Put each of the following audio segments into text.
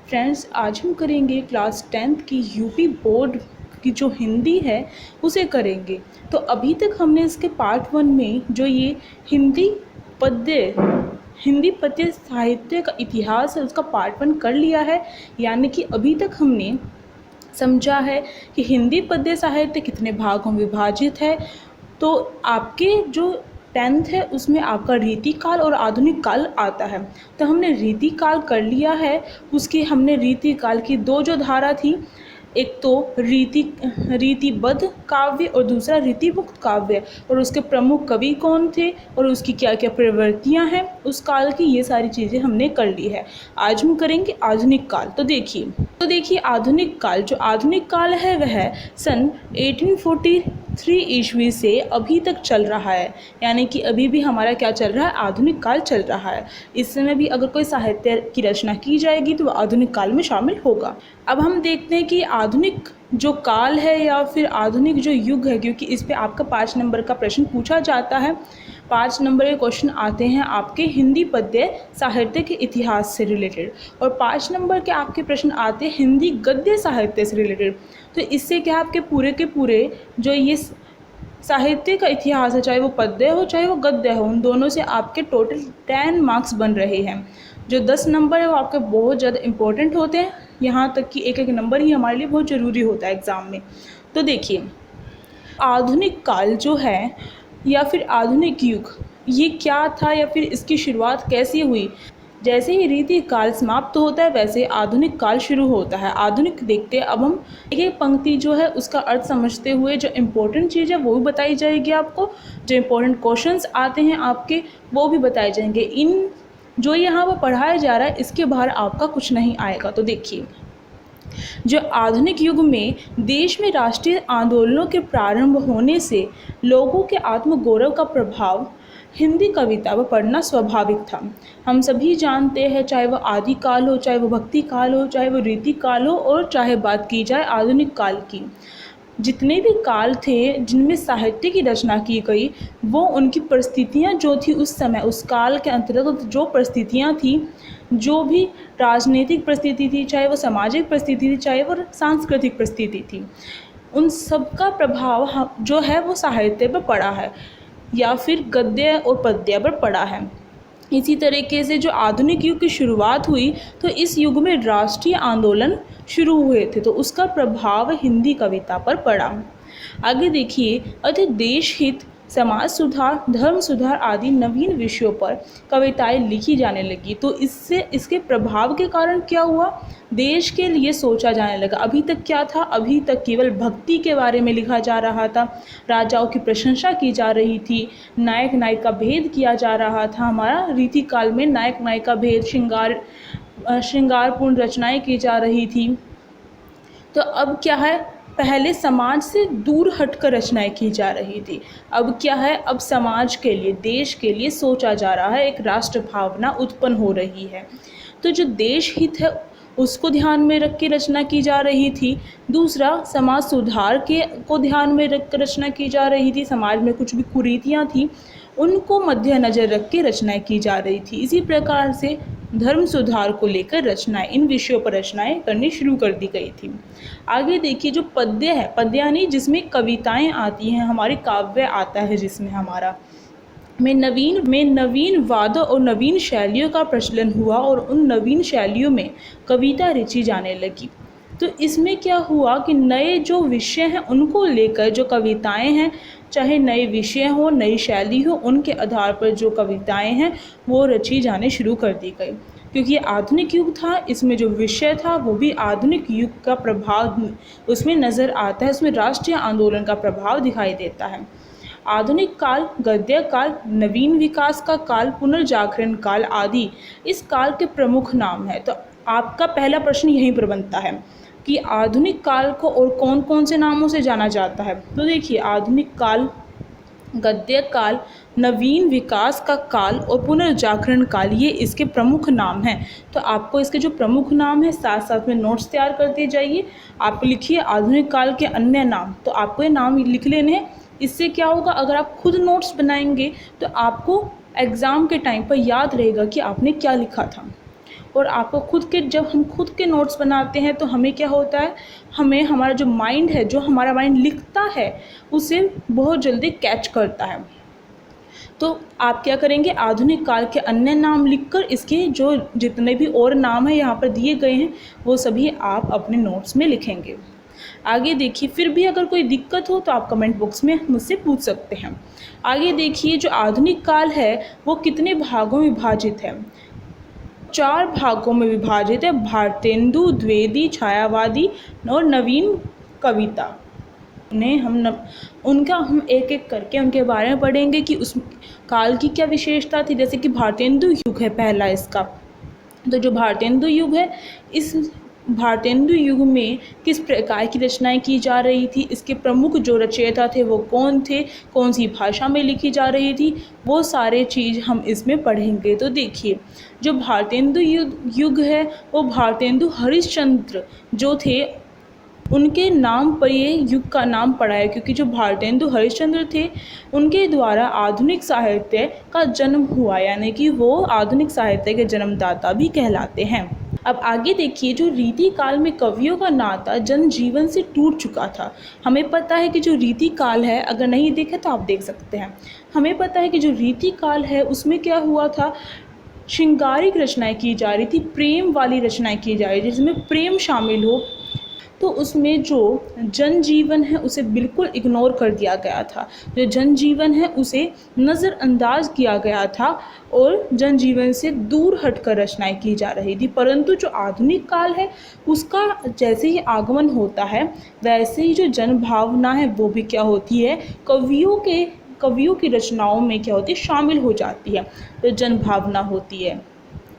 Friends, आज हम करेंगे क्लास 10th की यूपी बोर्ड की जो हिंदी है उसे करेंगे। तो अभी तक हमने इसके पार्ट 1 में जो ये हिंदी पद्य साहित्य का इतिहास है उसका पार्ट 1 कर लिया है। यानी कि अभी तक हमने समझा है कि हिंदी पद्य साहित्य कितने भागों में विभाजित है। तो आपके जो 10th है उसमें आपका रीतिकाल और आधुनिक काल आता है। तो हमने रीतिकाल कर लिया है। उसकी हमने रीतिकाल की दो जो धारा थी, एक तो रीतिबद्ध काव्य और दूसरा रीतिमुक्त काव्य, और उसके प्रमुख कवि कौन थे और उसकी क्या क्या प्रवृत्तियां हैं उस काल की, ये सारी चीज़ें हमने कर ली है। आज हम करेंगे आधुनिक काल। तो देखिए आधुनिक काल, जो आधुनिक काल है वह सन 1843 ईस्वी से अभी तक चल रहा है। यानी कि अभी भी हमारा क्या चल रहा है, आधुनिक काल चल रहा है। इस समय भी अगर कोई साहित्य की रचना की जाएगी तो वह आधुनिक काल में शामिल होगा। अब हम देखते हैं कि आधुनिक जो काल है या फिर आधुनिक जो युग है, क्योंकि इस पे आपका 5 नंबर का प्रश्न पूछा जाता है। 5 नंबर के क्वेश्चन आते हैं आपके हिंदी पद्य साहित्य के इतिहास से रिलेटेड, और 5 नंबर के आपके प्रश्न आते हैं हिंदी गद्य साहित्य से रिलेटेड। तो इससे क्या आपके पूरे के पूरे जो ये साहित्य का इतिहास है, चाहे वो पद्य हो चाहे वो गद्य हो, उन दोनों से आपके टोटल 10 मार्क्स बन रहे हैं। जो 10 नंबर है वो आपके बहुत ज़्यादा इंपॉर्टेंट होते हैं। यहाँ तक कि एक एक नंबर ही हमारे लिए बहुत ज़रूरी होता है एग्ज़ाम में। तो देखिए आधुनिक काल जो है या फिर आधुनिक युग, ये क्या था या फिर इसकी शुरुआत कैसे हुई। जैसे ही रीति काल समाप्त होता है वैसे आधुनिक काल शुरू होता है। आधुनिक देखते हैं अब हम एक एक पंक्ति जो है उसका अर्थ समझते हुए जो इम्पोर्टेंट चीज़ है वो भी बताई जाएगी आपको, जो इम्पोर्टेंट क्वेश्चंस आते हैं आपके वो भी बताए जाएंगे। इन जो यहाँ पर पढ़ाया जा रहा है इसके बाहर आपका कुछ नहीं आएगा। तो देखिए जो आधुनिक युग में देश में राष्ट्रीय आंदोलनों के प्रारंभ होने से लोगों के आत्मगौरव का प्रभाव हिंदी कविता पर पढ़ना स्वाभाविक था। हम सभी जानते हैं, चाहे वह आदि काल हो, चाहे वह भक्ति काल हो, चाहे वह रीति काल हो, और चाहे बात की जाए आधुनिक काल की, जितने भी काल थे जिनमें साहित्य की रचना की गई वो उनकी परिस्थितियाँ जो थी उस समय उस काल के अंतर्गत जो परिस्थितियाँ थी, जो भी राजनीतिक परिस्थिति थी, चाहे वो सामाजिक परिस्थिति थी, चाहे वो सांस्कृतिक परिस्थिति थी, उन सब का प्रभाव जो है वो साहित्य पर पड़ा है या फिर गद्य और पद्य पर पड़ा है। इसी तरीके से जो आधुनिक युग की शुरुआत हुई तो इस युग में राष्ट्रीय आंदोलन शुरू हुए थे, तो उसका प्रभाव हिंदी कविता पर पड़ा। आगे देखिए, अतः देश हित, समाज सुधार, धर्म सुधार आदि नवीन विषयों पर कविताएं लिखी जाने लगी। तो इससे इसके प्रभाव के कारण क्या हुआ, देश के लिए सोचा जाने लगा। अभी तक क्या था, अभी तक केवल भक्ति के बारे में लिखा जा रहा था, राजाओं की प्रशंसा की जा रही थी, नायक नायिका का भेद किया जा रहा था। हमारा रीतिकाल में नायक नायिका का भेद, श्रृंगारपूर्ण रचनाएं की जा रही थी। तो अब क्या है, पहले समाज से दूर हटकर रचनाएं की जा रही थी। अब क्या है, अब समाज के लिए, देश के लिए सोचा जा रहा है, एक राष्ट्र भावना उत्पन्न हो रही है। तो जो देश हित है उसको ध्यान में रख के रचना की जा रही थी। दूसरा, समाज सुधार को ध्यान में रख कर रचना की जा रही थी। समाज में कुछ भी कुरीतियाँ थी उनको मद्देनज़र रख के रचनाएं की जा रही थी। इसी प्रकार से धर्म सुधार को लेकर रचनाएं, इन विषयों पर रचनाएं करनी शुरू कर दी गई थी। आगे देखिए जो पद्य है, पद्य यानी जिसमें कविताएं आती हैं, हमारी काव्य आता है जिसमें हमारा में नवीन वादों और नवीन शैलियों का प्रचलन हुआ और उन नवीन शैलियों में कविता रची जाने लगी। तो इसमें क्या हुआ कि नए जो विषय हैं उनको लेकर जो कविताएं हैं, चाहे नए विषय हो, नई शैली हो, उनके आधार पर जो कविताएं हैं वो रची जाने शुरू कर दी गई। क्योंकि ये आधुनिक युग था, इसमें जो विषय था वो भी आधुनिक युग का प्रभाव उसमें नज़र आता है, उसमें राष्ट्रीय आंदोलन का प्रभाव दिखाई देता है। आधुनिक काल, गद्य काल, नवीन विकास का काल, पुनर्जागरण काल आदि इस काल के प्रमुख नाम है। तो आपका पहला प्रश्न यहीं पर बनता है कि आधुनिक काल को और कौन कौन से नामों से जाना जाता है। तो देखिए आधुनिक काल, गद्य काल, नवीन विकास का काल और पुनर्जागरण काल, ये इसके प्रमुख नाम हैं। तो आपको इसके जो प्रमुख नाम हैं साथ साथ में नोट्स तैयार करते जाइए। आप लिखिए आधुनिक काल के अन्य नाम, तो आपको ये नाम लिख लेने हैं। इससे क्या होगा, अगर आप खुद नोट्स बनाएंगे तो आपको एग्ज़ाम के टाइम पर याद रहेगा कि आपने क्या लिखा था। और आपको खुद के, जब हम खुद के नोट्स बनाते हैं तो हमें क्या होता है, हमें हमारा जो माइंड है, जो हमारा माइंड लिखता है उसे बहुत जल्दी कैच करता है। तो आप क्या करेंगे, आधुनिक काल के अन्य नाम लिखकर इसके जो जितने भी और नाम हैं यहाँ पर दिए गए हैं वो सभी आप अपने नोट्स में लिखेंगे। आगे देखिए, फिर भी अगर कोई दिक्कत हो तो आप कमेंट बॉक्स में मुझसे पूछ सकते हैं। आगे देखिए, जो आधुनिक काल है वो कितने भागों में विभाजित है। 4 भागों में विभाजित है, भारतेंदु, द्विवेदी, छायावादी और नवीन कविता। उन्हें उनका हम एक एक करके उनके बारे में पढ़ेंगे कि उस काल की क्या विशेषता थी। जैसे कि भारतेंदु युग है पहला इसका। तो जो भारतेंदु युग है, इस भारतेंदु युग में किस प्रकार की रचनाएं की जा रही थी, इसके प्रमुख जो रचयिता थे वो कौन थे, कौन सी भाषा में लिखी जा रही थी, वो सारे चीज़ हम इसमें पढ़ेंगे। तो देखिए, जो भारतेंदु युग है वो भारतेंदु हरिश्चंद्र जो थे उनके नाम पर ये युग का नाम पड़ा है, क्योंकि जो भारतेंदु हरिश्चंद्र थे उनके द्वारा आधुनिक साहित्य का जन्म हुआ, यानी कि वो आधुनिक साहित्य के जन्मदाता भी कहलाते हैं। अब आगे देखिए, जो रीति काल में कवियों का नाता जनजीवन से टूट चुका था। हमें पता है कि जो रीति काल है, अगर नहीं देखे तो आप देख सकते हैं, हमें पता है कि जो रीति काल है उसमें क्या हुआ था, श्रृंगारिक रचनाएं की जा रही थी, प्रेम वाली रचनाएं की जा रही थी जिसमें प्रेम शामिल हो। तो उसमें जो जनजीवन है उसे बिल्कुल इग्नोर कर दिया गया था, जो जनजीवन है उसे नज़रअंदाज किया गया था और जनजीवन से दूर हटकर रचनाएं की जा रही थी। परंतु जो आधुनिक काल है उसका जैसे ही आगमन होता है वैसे ही जो जनभावना है वो भी क्या होती है, कवियों की रचनाओं में क्या होती है, शामिल हो जाती है, तो जनभावना होती है।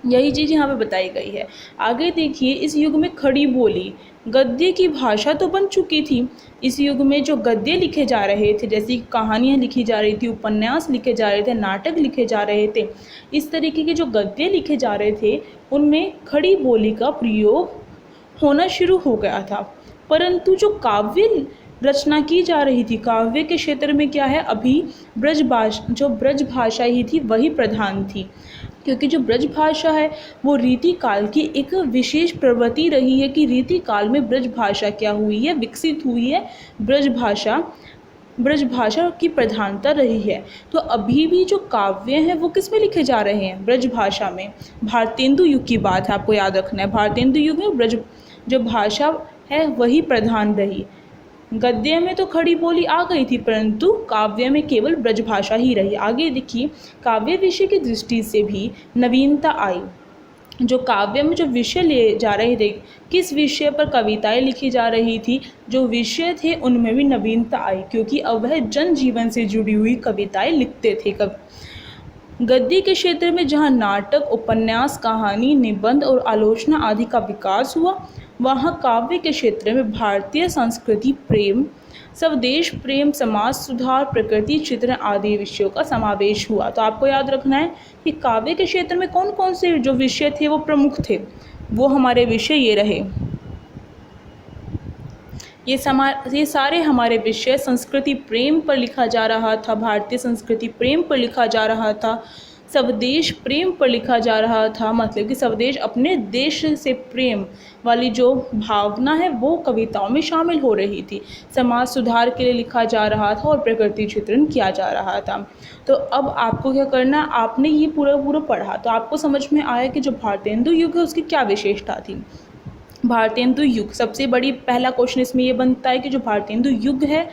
यही चीज़ यहाँ पे बताई गई है। आगे देखिए, इस युग में खड़ी बोली गद्य की भाषा तो बन चुकी थी। इस युग में जो गद्य लिखे जा रहे थे, जैसे कहानियाँ लिखी जा रही थी, उपन्यास लिखे जा रहे थे, नाटक लिखे जा रहे थे, इस तरीके के जो गद्य लिखे जा रहे थे उनमें खड़ी बोली का प्रयोग होना शुरू हो गया था। परंतु जो काव्य रचना की जा रही थी, काव्य के क्षेत्र में क्या है, अभी ब्रज भाषा ही थी वही प्रधान थी, क्योंकि जो ब्रज भाषा है वो रीति काल की एक विशेष प्रवृत्ति रही है कि रीति काल में ब्रज भाषा क्या हुई है, विकसित हुई है, ब्रज भाषा की प्रधानता रही है। तो अभी भी जो काव्य हैं वो किस में लिखे जा रहे हैं, ब्रज भाषा में। भारतेंदु युग की बात है, आपको याद रखना है, भारतेंदु युग में ब्रज जो भाषा है वही प्रधान रही। गद्य में तो खड़ी बोली आ गई थी परंतु काव्य में केवल ब्रज भाषा ही रही। आगे देखिए, काव्य विषय की दृष्टि से भी नवीनता आई। जो काव्य में जो विषय ले जा रहे थे, किस विषय पर कविताएं लिखी जा रही थी, जो विषय थे उनमें भी नवीनता आई, क्योंकि अब वह जनजीवन से जुड़ी हुई कविताएं लिखते थे। गद्य के क्षेत्र में जहाँ नाटक, उपन्यास, कहानी, निबंध और आलोचना आदि का विकास हुआ, वहाँ काव्य के क्षेत्र में भारतीय संस्कृति प्रेम, स्वदेश प्रेम, समाज सुधार, प्रकृति चित्रण आदि विषयों का समावेश हुआ। तो आपको याद रखना है कि काव्य के क्षेत्र में कौन कौन से जो विषय थे वो प्रमुख थे, वो हमारे विषय ये रहे। ये सारे हमारे विषय संस्कृति प्रेम पर लिखा जा रहा था, भारतीय संस्कृति प्रेम पर लिखा जा रहा था, स्वदेश प्रेम पर लिखा जा रहा था, मतलब कि स्वदेश अपने देश से प्रेम वाली जो भावना है वो कविताओं में शामिल हो रही थी, समाज सुधार के लिए लिखा जा रहा था और प्रकृति चित्रण किया जा रहा था। तो अब आपको क्या करना, आपने ये पूरा पढ़ा तो आपको समझ में आया कि जो भारतेंदु युग है उसकी क्या विशेषता थी। भारतेंदु युग, सबसे बड़ी पहला क्वेश्चन इसमें ये बनता है कि जो भारतेंदु युग है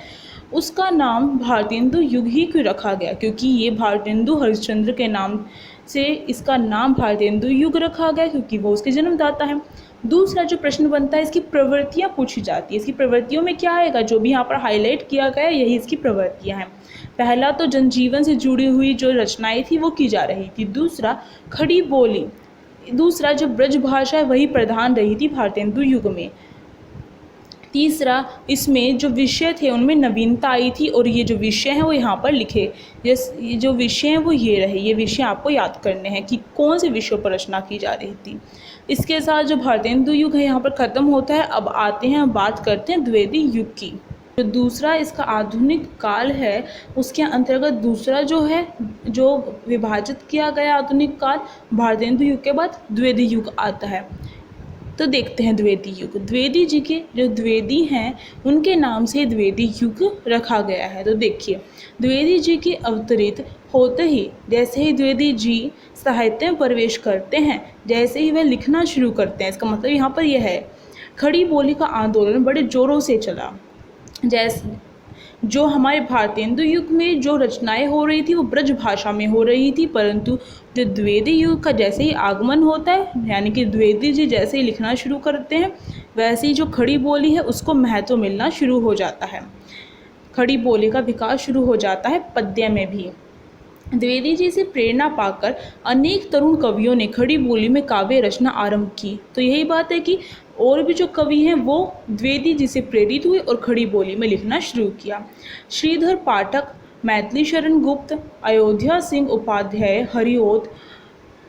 उसका नाम भारतेंदु युग ही क्यों रखा गया, क्योंकि ये भारतेंदु हरिश्चंद्र के नाम से इसका नाम भारतेंदु युग रखा गया, क्योंकि वो उसके जन्मदाता है। दूसरा जो प्रश्न बनता है, इसकी प्रवृत्तियाँ पूछी जाती है। इसकी प्रवृत्तियों में क्या आएगा, जो भी यहाँ पर हाईलाइट किया गया यही इसकी प्रवृत्तियाँ हैं। पहला तो जनजीवन से जुड़ी हुई जो रचनाएँ थी वो की जा रही थी। दूसरा खड़ी बोली, दूसरा जो ब्रज भाषा है वही प्रधान रही थी भारतेंदु युग में। तीसरा, इसमें जो विषय थे उनमें नवीनता आई थी और ये जो विषय हैं वो यहाँ पर लिखे, ये जो विषय हैं वो ये रहे। ये विषय आपको याद करने हैं कि कौन से विषयों पर रचना की जा रही थी। इसके साथ जो भारतेंदु युग है यहाँ पर ख़त्म होता है। अब आते हैं, बात करते हैं द्विवेदी युग की। जो दूसरा इसका आधुनिक काल है उसके अंतर्गत दूसरा जो है, जो विभाजित किया गया आधुनिक काल, भारतेंदु युग के बाद द्विवेदी युग आता है। तो देखते हैं द्विवेदी युग। द्विवेदी जी के जो द्विवेदी हैं उनके नाम से द्विवेदी युग रखा गया है। तो देखिए, द्विवेदी जी के अवतरित होते ही जैसे ही द्विवेदी जी साहित्य में प्रवेश करते हैं, जैसे ही वह लिखना शुरू करते हैं, इसका मतलब यहाँ पर यह है खड़ी बोली का आंदोलन बड़े जोरों से चला। जैसे जो हमारे भारतेंदु युग में जो रचनाएं हो रही थी वो ब्रज भाषा में हो रही थी, परंतु जो द्विवेदी युग का जैसे ही आगमन होता है, यानी कि द्विवेदी जी जैसे ही लिखना शुरू करते हैं, वैसे ही जो खड़ी बोली है उसको महत्व मिलना शुरू हो जाता है। खड़ी बोली का विकास शुरू हो जाता है पद्य में भी। द्विवेदी जी से प्रेरणा पाकर अनेक तरुण कवियों ने खड़ी बोली में काव्य रचना आरंभ की। तो यही बात है कि और भी जो कवि हैं वो द्विवेदी जी से प्रेरित हुए और खड़ी बोली में लिखना शुरू किया। श्रीधर पाठक, मैथिली शरण गुप्त, अयोध्या सिंह उपाध्याय, हरिओद,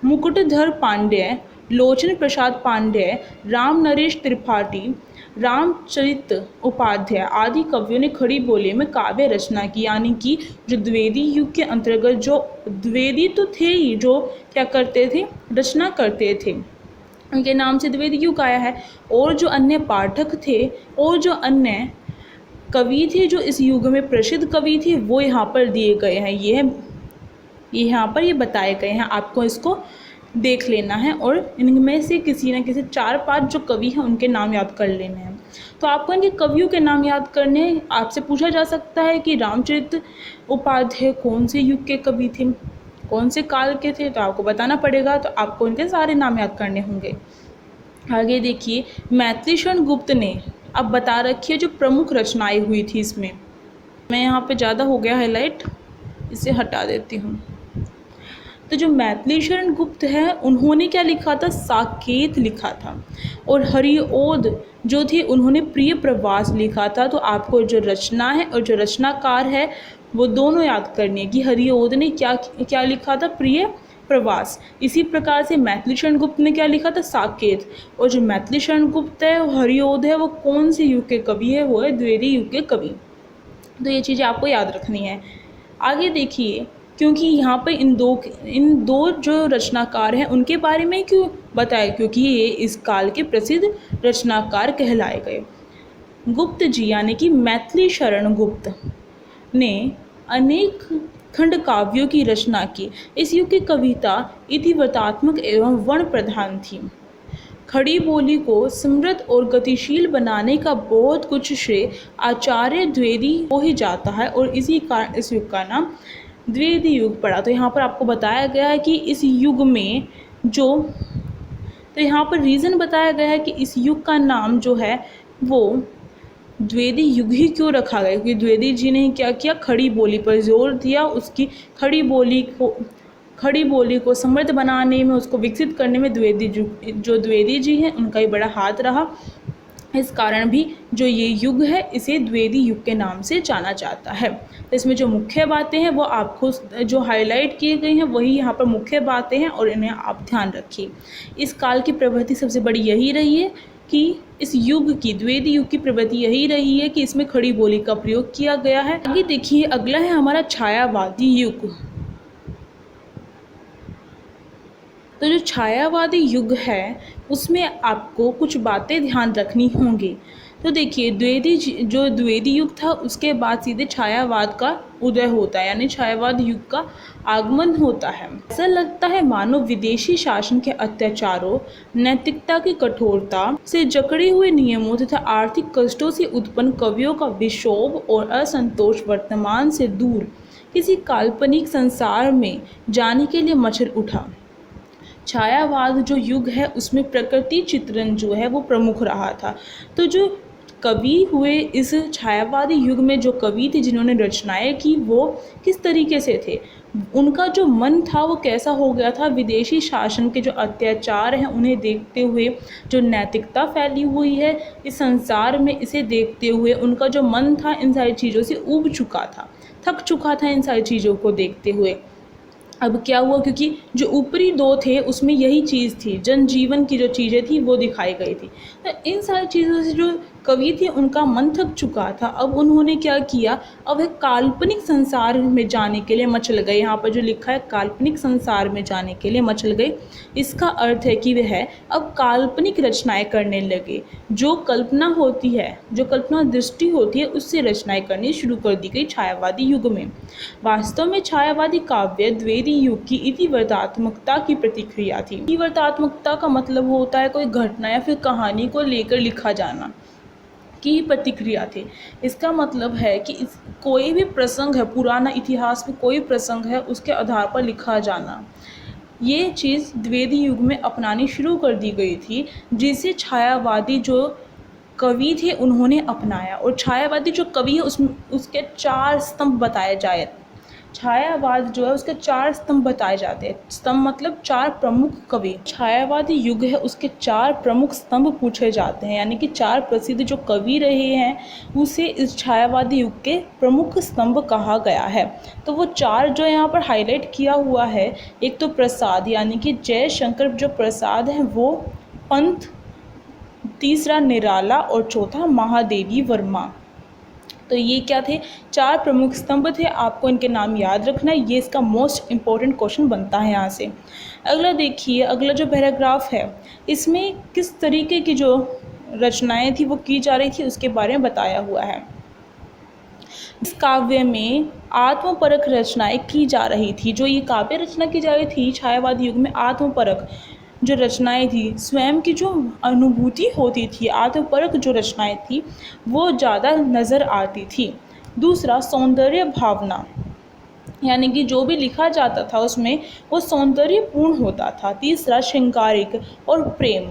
मुकुटधर पांड्य, लोचन प्रसाद पांड्य, राम नरेश त्रिपाठी, रामचरित उपाध्याय आदि कवियों ने खड़ी बोली में काव्य रचना की। यानी कि जो द्विवेदी युग के अंतर्गत जो द्विवेदी तो थे ही, जो क्या करते थे, रचना करते थे, उनके नाम से द्विवेदी युग आया है। और जो अन्य पाठक थे और जो अन्य कवि थे जो इस युग में प्रसिद्ध कवि थे वो यहाँ पर दिए गए हैं। ये यहाँ पर ये बताए गए हैं, आपको इसको देख लेना है और इनमें से किसी न किसी 4-5 जो कवि हैं उनके नाम याद कर लेने हैं। तो आपको इनके कवियों के नाम याद करने हैं। आपसे पूछा जा सकता है कि रामचरित उपाध्याय कौन से युग के कवि थे, कौन से काल के थे, तो आपको बताना पड़ेगा। तो आपको इनके सारे नाम याद करने होंगे। आगे देखिए, मैथिली शरण गुप्त ने अब बता रखी है जो प्रमुख रचनाएं हुई थी इसमें। मैं यहाँ पे ज़्यादा हो गया हाईलाइट, इसे हटा देती हूँ। तो जो मैथिली शरण गुप्त है उन्होंने क्या लिखा था, साकेत लिखा था। और हरिओद जो थे उन्होंने प्रिय प्रवास लिखा था। तो आपको जो रचना है और जो रचनाकार है वो दोनों याद करनी है कि हरिओद ने क्या क्या लिखा था, प्रिय प्रवास। इसी प्रकार से मैथिली शरण गुप्त ने क्या लिखा था, साकेत। और जो मैथिली शरण गुप्त है, हरिओद है, वो कौन से युग के कवि है, वो है द्विवेदी युग के कवि। तो ये चीज़ें आपको याद रखनी है। आगे देखिए, क्योंकि यहाँ पर इन दो जो रचनाकार हैं उनके बारे में क्यों बताया, क्योंकि ये इस काल के प्रसिद्ध रचनाकार कहलाए गए। गुप्त जी यानी कि मैथिली शरण गुप्त ने अनेक खंड काव्यों की रचना की। इस युग की कविता इतिवृत्तात्मक एवं वर्ण प्रधान थी। खड़ी बोली को समृद्ध और गतिशील बनाने का बहुत कुछ श्रेय आचार्य द्विवेदी को ही जाता है और इसी कारण इस युग का नाम द्विवेदी युग पड़ा। तो यहाँ पर आपको बताया गया है कि इस युग में तो यहाँ पर रीज़न बताया गया है कि इस युग का नाम जो है वो द्विवेदी युग ही क्यों रखा गया, क्योंकि द्विवेदी जी ने क्या किया, खड़ी बोली पर जोर दिया। उसकी खड़ी बोली को समृद्ध बनाने में, उसको विकसित करने में द्विवेदी जी हैं उनका ही बड़ा हाथ रहा। इस कारण भी जो ये युग है इसे द्विवेदी युग के नाम से जाना जाता है। तो इसमें जो मुख्य बातें हैं वो आपको जो हाईलाइट किए गई हैं वही यहाँ पर मुख्य बातें हैं और इन्हें आप ध्यान रखिए। इस काल की प्रवृत्ति सबसे बड़ी यही रही है कि इस युग की, द्विवेदी युग की प्रवृत्ति यही रही है कि इसमें खड़ी बोली का प्रयोग किया गया है। आगे देखिए, अगला है हमारा छायावादी युग। तो जो छायावादी युग है उसमें आपको कुछ बातें ध्यान रखनी होंगी। तो देखिए, जो द्विवेदी युग था उसके बाद सीधे छायावाद का उदय होता है, यानी छायावाद युग का आगमन होता है। ऐसा लगता है मानो विदेशी शासन के अत्याचारों, नैतिकता की कठोरता से जकड़े हुए नियमों तथा आर्थिक कष्टों से उत्पन्न कवियों का विक्षोभ और असंतोष वर्तमान से दूर किसी काल्पनिक संसार में जाने के लिए मचल उठा। छायावाद जो युग है उसमें प्रकृति चित्रण जो है वो प्रमुख रहा था। तो जो कवि हुए इस छायावादी युग में, जो कवि थे जिन्होंने रचनाएं की, वो किस तरीके से थे, उनका जो मन था वो कैसा हो गया था, विदेशी शासन के जो अत्याचार हैं उन्हें देखते हुए, जो नैतिकता फैली हुई है इस संसार में, इसे देखते हुए उनका जो मन था इन सारी चीज़ों से ऊब चुका था, थक चुका था इन सारी चीज़ों को देखते हुए। अब क्या हुआ, क्योंकि जो ऊपरी दो थे उसमें यही चीज़ थी, जनजीवन की जो चीज़ें थी वो दिखाई गई थी। तो इन सारी चीज़ों से जो कवि थे उनका मन थक चुका था। अब उन्होंने क्या किया, अब वह काल्पनिक संसार में जाने के लिए मचल गए। यहाँ पर जो लिखा है काल्पनिक संसार में जाने के लिए मचल गए, इसका अर्थ है कि वह अब काल्पनिक रचनाएं करने लगे। जो कल्पना होती है, जो कल्पना दृष्टि होती है, उससे रचनाएं करनी शुरू कर दी गई छायावादी युग में। वास्तव में छायावादी काव्य द्विवेदी युग की इतिवृत्तात्मकता की प्रतिक्रिया थी। इतिवृत्तात्मकता का मतलब होता है कोई घटना या फिर कहानी को लेकर लिखा जाना की प्रतिक्रिया थे। इसका मतलब है कि कोई भी प्रसंग है, पुराना इतिहास में कोई प्रसंग है, उसके आधार पर लिखा जाना, ये चीज़ द्विवेदी युग में अपनानी शुरू कर दी गई थी, जिसे छायावादी जो कवि थे उन्होंने अपनाया। और छायावादी जो कवि है उसके 4 स्तंभ बताए जाए। छायावाद जो है उसके 4 स्तंभ बताए जाते हैं। स्तंभ मतलब 4 प्रमुख कवि। छायावादी युग है उसके 4 प्रमुख स्तंभ पूछे जाते हैं, यानी कि 4 प्रसिद्ध जो कवि रहे हैं उसे इस छायावादी युग के प्रमुख स्तंभ कहा गया है। तो वो 4 जो यहाँ पर हाईलाइट किया हुआ है, एक तो प्रसाद यानी कि जयशंकर जो प्रसाद हैं वो, पंत, तीसरा निराला और चौथा महादेवी वर्मा। तो ये क्या थे, 4 प्रमुख स्तंभ थे। आपको इनके नाम याद रखना है, ये इसका मोस्ट इम्पोर्टेंट क्वेश्चन बनता है यहाँ से। अगला देखिए, अगला जो पैराग्राफ है इसमें किस तरीके की जो रचनाएं थी वो की जा रही थी उसके बारे में बताया हुआ है। इस काव्य में आत्मपरक रचनाएं की जा रही थी। जो ये काव्य रचना की जा रही थी छायावादी युग में, आत्मपरक जो रचनाएं थी, स्वयं की जो अनुभूति होती थी, आत्मपरक जो रचनाएं थी वो ज़्यादा नज़र आती थी। दूसरा, सौंदर्य भावना, यानी कि जो भी लिखा जाता था उसमें वो सौंदर्यपूर्ण होता था। तीसरा, श्रृंगारिक और प्रेम,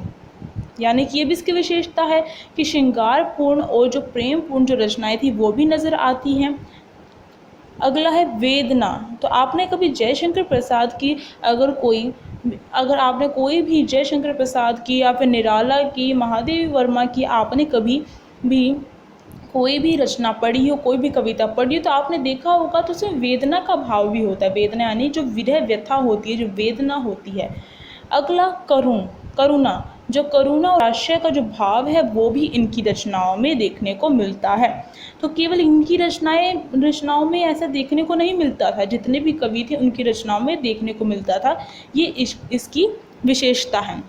यानी कि ये भी इसकी विशेषता है कि श्रृंगारपूर्ण और जो प्रेमपूर्ण जो रचनाएं थी वो भी नज़र आती हैं। अगला है वेदना। तो आपने कभी जयशंकर प्रसाद की अगर आपने कोई भी जयशंकर प्रसाद की या फिर निराला की, महादेवी वर्मा की, आपने कभी भी कोई भी रचना पढ़ी हो, कोई भी कविता पढ़ी हो, तो आपने देखा होगा तो उसमें वेदना का भाव भी होता है। वेदना यानी जो विरह व्यथा होती है, जो वेदना होती है। अगला करुणा, जो करुणा और आश्चर्य का जो भाव है वो भी इनकी रचनाओं में देखने को मिलता है। तो केवल इनकी रचनाओं में ऐसा देखने को नहीं मिलता था, जितने भी कवि थे उनकी रचनाओं में देखने को मिलता था। ये इसकी विशेषता है।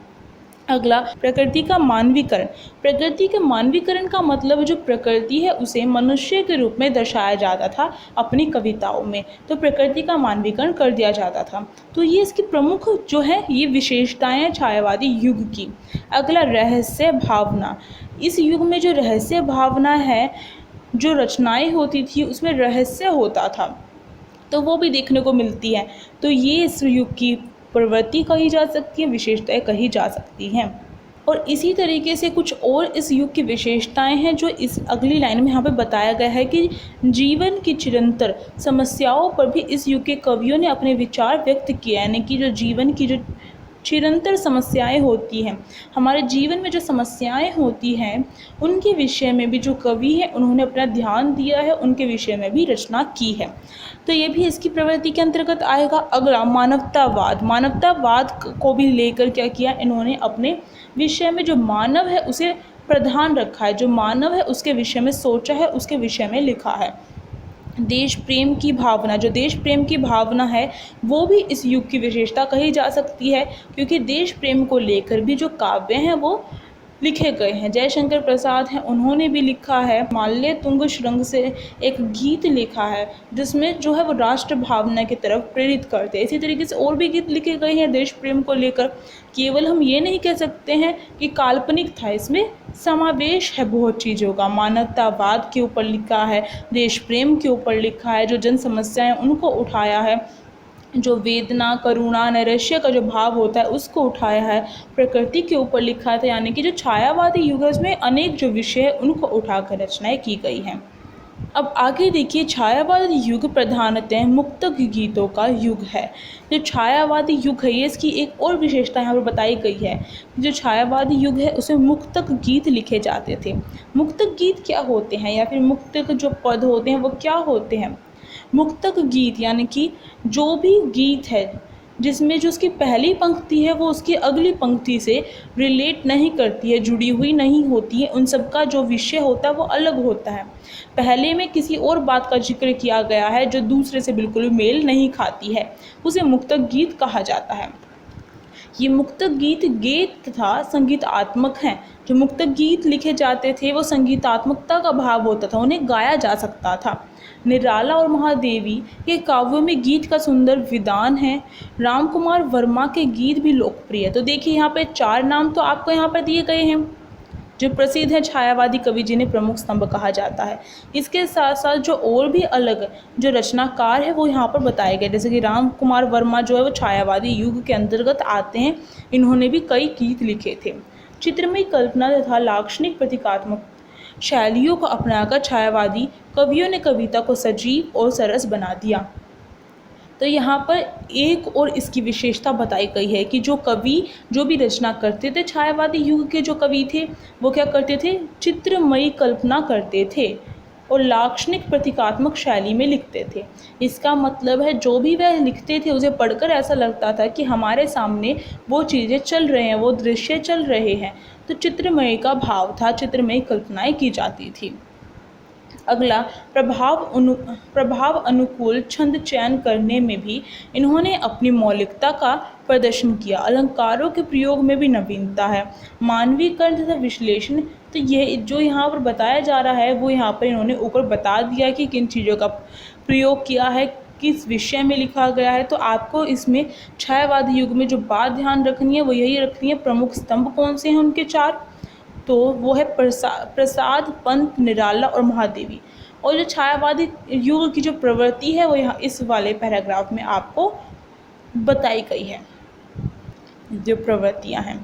अगला, प्रकृति का मानवीकरण। प्रकृति के मानवीकरण का मतलब जो प्रकृति है उसे मनुष्य के रूप में दर्शाया जाता था अपनी कविताओं में, तो प्रकृति का मानवीकरण कर दिया जाता था। तो ये इसकी प्रमुख जो है ये विशेषताएं हैं छायावादी युग की। अगला, रहस्य भावना। इस युग में जो रहस्य भावना है, जो रचनाएं होती थी उसमें रहस्य होता था, तो वो भी देखने को मिलती है। तो ये इस युग की प्रवृत्ति कही जा सकती है, विशेषताएं कही जा सकती हैं। और इसी तरीके से कुछ और इस युग की विशेषताएं हैं जो इस अगली लाइन में यहाँ पे बताया गया है कि जीवन की चिरंतर समस्याओं पर भी इस युग के कवियों ने अपने विचार व्यक्त किए। यानी कि जो जीवन की जो चिरंतर समस्याएं होती हैं, हमारे जीवन में जो समस्याएं होती हैं उनके विषय में भी जो कवि हैं उन्होंने अपना ध्यान दिया है, उनके विषय में भी रचना की है। तो ये भी इसकी प्रवृत्ति के अंतर्गत आएगा। अगला, मानवतावाद। मानवतावाद को भी लेकर क्या किया इन्होंने, अपने विषय में जो मानव है उसे प्रधान रखा है, जो मानव है उसके विषय में सोचा है, उसके विषय में लिखा है। देश प्रेम की भावना, जो देश प्रेम की भावना है वो भी इस युग की विशेषता कही जा सकती है, क्योंकि देश प्रेम को लेकर भी जो काव्य हैं वो लिखे गए हैं। जयशंकर प्रसाद हैं, उन्होंने भी लिखा है, माल्य तुंग श्रृंग से एक गीत लिखा है जिसमें जो है वो राष्ट्र भावना की तरफ प्रेरित करते हैं। इसी तरीके से और भी गीत लिखे गए हैं देश प्रेम को लेकर। केवल हम ये नहीं कह सकते हैं कि काल्पनिक था, इसमें समावेश है बहुत चीज़ों का। मानवतावाद के ऊपर लिखा है, देश प्रेम के ऊपर लिखा है, जो जन समस्याएं उनको उठाया है, जो वेदना, करुणा, नैराश्य का जो भाव होता है उसको उठाया है, प्रकृति के ऊपर लिखा था। यानी कि जो छायावादी युग है उसमें अनेक जो विषय है उनको उठाकर रचनाएं की गई हैं। अब आगे देखिए, छायावादी युग प्रधानतः मुक्तक गीतों का युग है। जो छायावादी युग है ये इसकी एक और विशेषता यहाँ पर बताई गई है। जो छायावादी युग है उसमें मुक्तक गीत लिखे जाते थे। मुक्तक गीत क्या होते हैं या फिर मुक्तक जो पद होते हैं वो क्या होते हैं? मुक्तक गीत यानी कि जो भी गीत है जिसमें जो उसकी पहली पंक्ति है वो उसकी अगली पंक्ति से रिलेट नहीं करती है, जुड़ी हुई नहीं होती है, उन सब का जो विषय होता है वो अलग होता है। पहले में किसी और बात का जिक्र किया गया है जो दूसरे से बिल्कुल मेल नहीं खाती है, उसे मुक्तक गीत कहा जाता है। ये मुक्तक गीत गेय तथा संगीतात्मक हैं। जो मुक्तक गीत लिखे जाते थे वो संगीतात्मकता का भाव होता था, उन्हें गाया जा सकता था। निराला और महादेवी के काव्यों में गीत का सुंदर विधान है। राम कुमार वर्मा के गीत भी लोकप्रिय है। तो देखिए यहाँ पे 4 नाम तो आपको यहाँ पर दिए गए हैं जो प्रसिद्ध है, छायावादी कवि जिन्हें प्रमुख स्तंभ कहा जाता है। इसके साथ साथ जो और भी अलग जो रचनाकार है वो यहाँ पर बताए गए, जैसे कि राम कुमार वर्मा जो है वो छायावादी युग के अंतर्गत आते हैं, इन्होंने भी कई गीत लिखे थे। चित्रमयी कल्पना तथा लाक्षणिक प्रतीकात्मक शैलियों को अपनाकर छायावादी कवियों ने कविता को सजीव और सरस बना दिया। तो यहाँ पर एक और इसकी विशेषता बताई गई है कि जो कवि जो भी रचना करते थे, छायावादी युग के जो कवि थे वो क्या करते थे, चित्रमयी कल्पना करते थे और लाक्षणिक प्रतीकात्मक शैली में लिखते थे। इसका मतलब है जो भी वह लिखते थे उसे पढ़कर ऐसा लगता था कि हमारे सामने वो चीज़ें चल रहे हैं, वो दृश्य चल रहे हैं। तो चित्रमयी का भाव था, चित्रमयी कल्पनाएँ की जाती थी। अगला प्रभाव अनुकूल छंद चयन करने में भी इन्होंने अपनी मौलिकता का प्रदर्शन किया। अलंकारों के प्रयोग में भी नवीनता है। मानवीकरण तथा विश्लेषण, तो यह जो यहाँ पर बताया जा रहा है वो यहाँ पर इन्होंने ऊपर बता दिया कि किन चीज़ों का प्रयोग किया है, किस विषय में लिखा गया है। तो आपको इसमें छायावादी युग में जो बात ध्यान रखनी है वो यही रखनी है, प्रमुख स्तंभ कौन से हैं उनके 4, तो वो है प्रसाद, पंत, निराला और महादेवी। और जो छायावादी युग की जो प्रवृत्ति है वो यहाँ इस वाले पैराग्राफ में आपको बताई गई है, जो प्रवृत्तियाँ हैं।